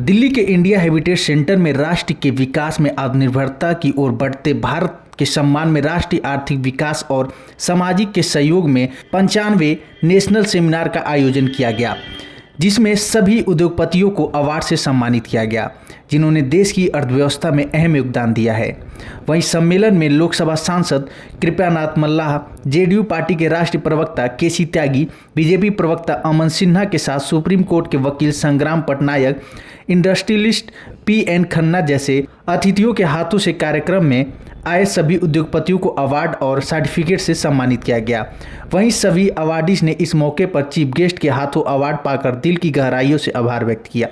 दिल्ली के India habitat centre में राष्ट्र के विकास में आत्मनिर्भरता की ओर बढ़ते भारत के सम्मान में राष्ट्रीय आर्थिक विकास और सामाजिक के सहयोग में 95वें नेशनल सेमिनार का आयोजन किया गया, जिसमें सभी उद्योगपतियों को अवार्ड से सम्मानित किया गया जिन्होंने देश की अर्थव्यवस्था में अहम योगदान दिया है। वहीं सम्मेलन में लोकसभा सांसद कृपानाथ मल्लाह, जेडीयू पार्टी के राष्ट्रीय प्रवक्ता केसी त्यागी, बीजेपी प्रवक्ता अमन सिन्हा के साथ सुप्रीम कोर्ट के वकील संग्राम पटनायक, इंडस्ट्रियलिस्ट पीएन खन्ना जैसे अतिथियों के हाथों से कार्यक्रम में आए सभी उद्योगपतियों को अवार्ड और सर्टिफिकेट से सम्मानित किया गया। वहीं सभी अवार्डीज ने इस मौके पर चीफ गेस्ट के हाथों अवार्ड पाकर दिल की गहराइयों से आभार व्यक्त किया।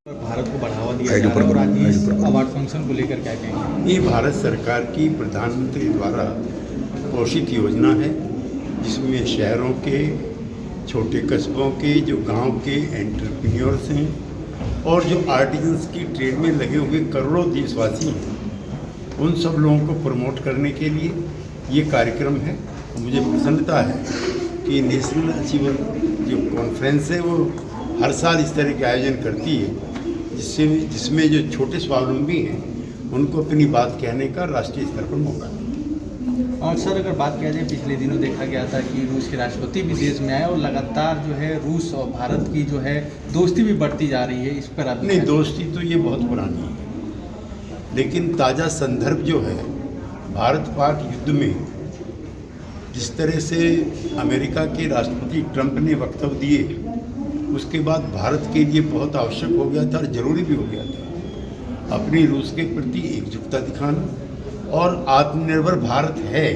भारत को बढ़ावा दिया जा रहा है और आज इस अवार्ड फंक्शन को लेकर क्या कहेंगे? ये भारत सरकार की प्रधानमंत्री द्वारा पोषित योजना है, जिसमें शहरों के, छोटे कस्बों के, जो गांव के एंटरप्रेन्योर्स हैं और जो आर्टिजन्स की ट्रेड में लगे हुए करोड़ों देशवासी हैं, उन सब लोगों को प्रमोट करने के लिए ये कार्यक्रम है। मुझे प्रसन्नता है कि नेशनल अचीवर जो कॉन्फ्रेंस है वो हर साल इस तरह के आयोजन करती है, जिसमें जो छोटे स्वावलंबी हैं उनको अपनी बात कहने का राष्ट्रीय स्तर पर मौका मिले। और सर, अगर बात किया जाए, पिछले दिनों देखा गया था कि रूस के राष्ट्रपति भी देश में आए और लगातार जो है रूस और भारत की जो है दोस्ती भी बढ़ती जा रही है। इस पर आप नहीं, दोस्ती तो ये बहुत पुरानी है, लेकिन ताज़ा संदर्भ जो है भारत पाक युद्ध में जिस तरह से अमेरिका के राष्ट्रपति ट्रंप ने वक्तव्य दिए, उसके बाद भारत के लिए बहुत आवश्यक हो गया था और ज़रूरी भी हो गया था अपनी रूस के प्रति एकजुटता दिखाना। और आत्मनिर्भर भारत है,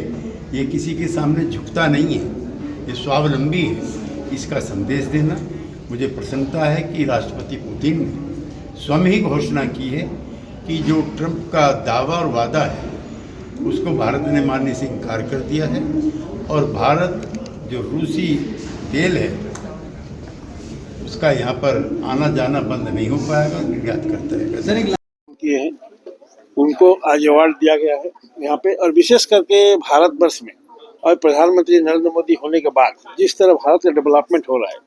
ये किसी के सामने झुकता नहीं है, ये स्वावलंबी है, इसका संदेश देना। मुझे प्रसन्नता है कि राष्ट्रपति पुतिन ने स्वयं ही घोषणा की है कि जो ट्रंप का दावा और वादा है उसको भारत ने मानने से इनकार कर दिया है और भारत जो रूसी तेल है उसका यहाँ पर आना जाना बंद नहीं हो पाएगा, निर्यात करता रहेगा। किए हैं, उनको आज अवार्ड दिया गया है यहाँ पे। और विशेष करके भारतवर्ष में और प्रधानमंत्री नरेंद्र मोदी होने के बाद जिस तरह भारत का डेवलपमेंट हो रहा है,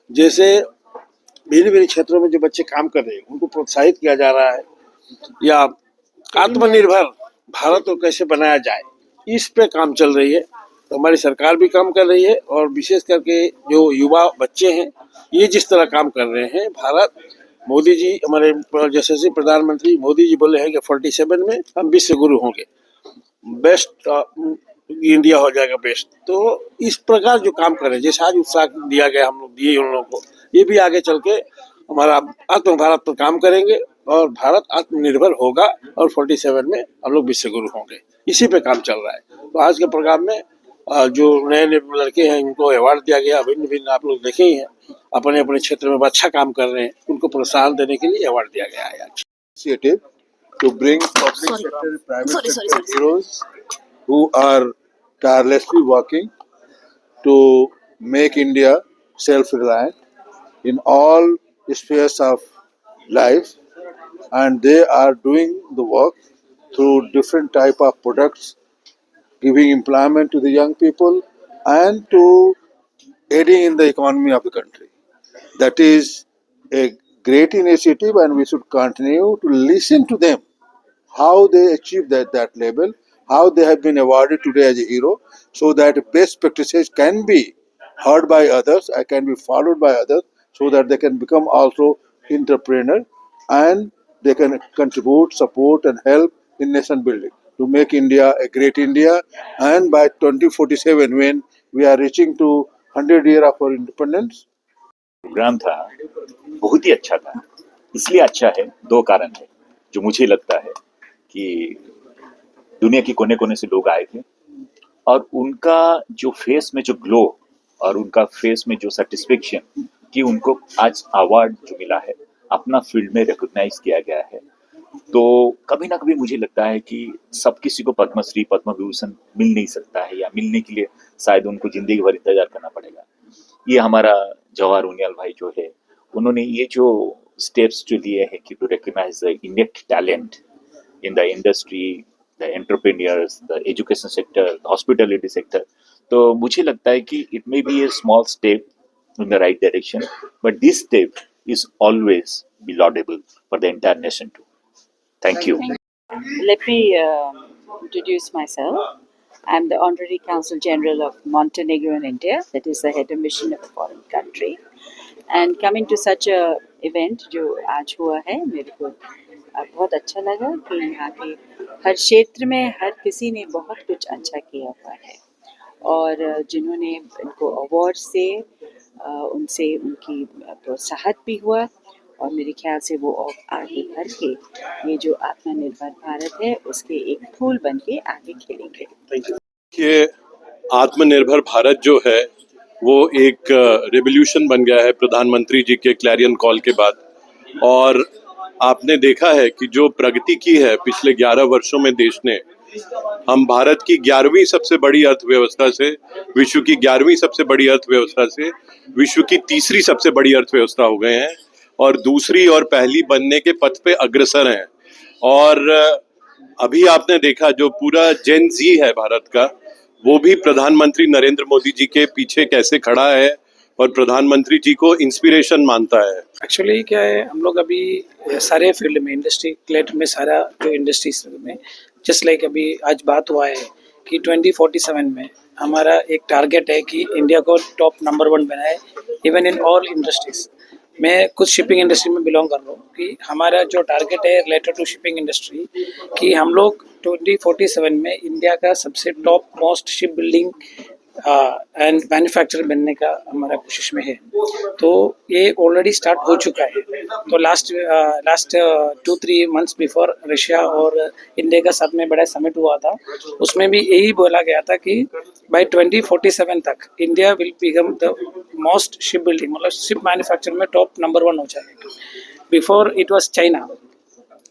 जैसे भिन्न भिन्न क्षेत्रों में जो बच्चे काम कर रहे हैं उनको प्रोत्साहित किया जा रहा है, या आत्मनिर्भर भारत को कैसे बनाया जाए, इस पे काम चल रही है। तो हमारी सरकार भी काम कर रही है और विशेष करके जो युवा बच्चे हैं ये जिस तरह काम कर रहे हैं, भारत, मोदी जी, हमारे यशस्वी प्रधानमंत्री मोदी जी बोले हैं कि 47 में हम विश्व गुरु होंगे, बेस्ट इंडिया हो जाएगा बेस्ट। तो इस प्रकार जो काम कर रहे हैं, जैसे आज उत्साह दिया गया, हम लोग दिए उन लोगों को, ये भी आगे चल के हमारा आत्म भारत पर काम करेंगे और भारत आत्मनिर्भर होगा और 47 में हम लोग विश्व गुरु होंगे। इसी पे काम चल रहा है। तो आज के प्रोग्राम में जो नए नए लड़के हैं उनको अवार्ड दिया गया, भिन्न भिन्न आप लोग देखे ही हैं, अपने अपने क्षेत्र में अच्छा काम कर रहे हैं, उनको प्रोत्साहन देने के लिए अवार्ड दिया गया है आज। To bring public sector, private sector heroes who are tirelessly working to make India self-reliant in all spheres of life, and they are doing the work through different type of products, giving employment to the young people and to aiding in the economy of the country. That is a great initiative, and we should continue to listen to them, how they achieve that level, how they have been awarded today as a hero, so that best practices can be heard by others and can be followed by others, so that they can become also entrepreneur and they can contribute, support and help in nation building to make India a great India. And by 2047, when we are reaching to 100 year of our independence. Programme था, बहुत ही अच्छा था। इसलिए अच्छा है, दो कारण है जो मुझे लगता है कि दुनिया के कोने कोने से लोग आए थे और उनका जो फेस में जो ग्लो और उनका फेस में जो सेटिस्फेक्शन कि उनको आज अवार्ड जो मिला है, अपना फील्ड में रिकॉग्नाइज किया गया है। तो कभी ना कभी मुझे लगता है कि सब किसी को पद्मश्री, पद्म विभूषण मिल नहीं सकता है, या मिलने के लिए शायद उनको जिंदगी भर इंतजार करना पड़ेगा। ये हमारा जवाहर उनियाल भाई जो है, उन्होंने ये जो स्टेप्स जो लिए हैं कि to recognise the innate talent in the industry, the entrepreneurs, the education sector, the hospitality sector, तो मुझे लगता है कि it may be a small step in the right direction, but this step is always be laudable for the entire nation too. Thank you. Let me introduce myself. I'm the Honorary Consul General of Montenegro in India, that is the head of mission of a foreign country. And coming to such a event जो आज हुआ है, मेरे को बहुत अच्छा लगा कि यहाँ के हर क्षेत्र में हर किसी ने बहुत कुछ अच्छा किया हुआ है और जिन्होंने इनको अवार्ड से उनसे उनकी प्रोत्साहन भी हुआ और मेरे ख्याल से वो आगे बढ़ के ये जो आत्मनिर्भर भारत है उसके एक फूल बन के आगे खेलेंगे। ये आत्मनिर्भर भारत जो है वो एक रेवोल्यूशन बन गया है प्रधानमंत्री जी के क्लैरियन कॉल के बाद। और आपने देखा है कि जो प्रगति की है पिछले 11 वर्षों में देश ने, हम भारत की 11वीं सबसे बड़ी अर्थव्यवस्था से विश्व की 11वीं सबसे बड़ी अर्थव्यवस्था से विश्व की तीसरी सबसे बड़ी अर्थव्यवस्था हो गए हैं और दूसरी और पहली बनने के पथ पे अग्रसर हैं। और अभी आपने देखा जो पूरा जेन जी है भारत का, वो भी प्रधानमंत्री नरेंद्र मोदी जी के पीछे कैसे खड़ा है और प्रधानमंत्री जी को इंस्पिरेशन मानता है। एक्चुअली क्या है, हम लोग अभी सारे फील्ड में इंडस्ट्री क्लेट में सारा जो इंडस्ट्रीज में जस्ट लाइक अभी आज बात हुआ है कि 2047 में हमारा एक टारगेट है कि इंडिया को टॉप नंबर 1 बनाए इवन इन ऑल इंडस्ट्रीज। मैं कुछ शिपिंग इंडस्ट्री में बिलोंग कर रहा हूँ कि हमारा जो टारगेट है रिलेटेड टू शिपिंग इंडस्ट्री कि हम लोग 2047 में इंडिया का सबसे top most ship building and manufacture बनने का हमारा कोशिश में है। तो ये ऑलरेडी स्टार्ट हो चुका है। तो लास्ट 2-3 मंथ्स बिफोर रशिया और इंडिया का साथ में बड़ा समिट हुआ था, उसमें भी यही बोला गया था कि बाय 2047 तक India will become the most ship building, मतलब शिप मैन्युफैक्चर में टॉप नंबर 1 हो जाएगा। Before it was China,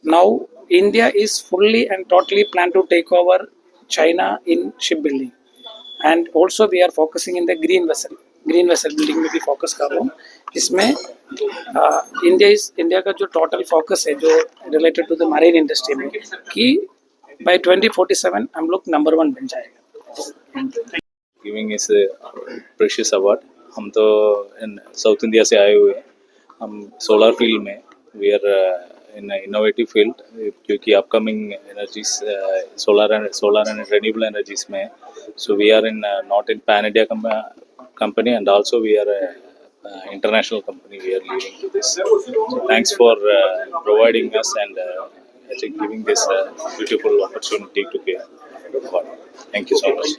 now India is fully and totally plan to take over China in ship building and also we are focusing in the green vessel building में भी focus कर रहा हूँ। इसमें India का जो टोटल फोकस है जो related to the marine industry में कि बाय 2047 हम लोग नंबर 1 बन जाएगा। गिविंग इस प्रेशियस अवार्ड। हम तो साउथ इंडिया से आए हुए हैं, हम सोलर फील्ड में we are in innovative field, क्योंकि upcoming energies solar and renewable energies में, so we are in not in pan India company and also we are a international company. We are leading to this, so thanks for providing us and I think giving this beautiful opportunity to give. Thank you so much.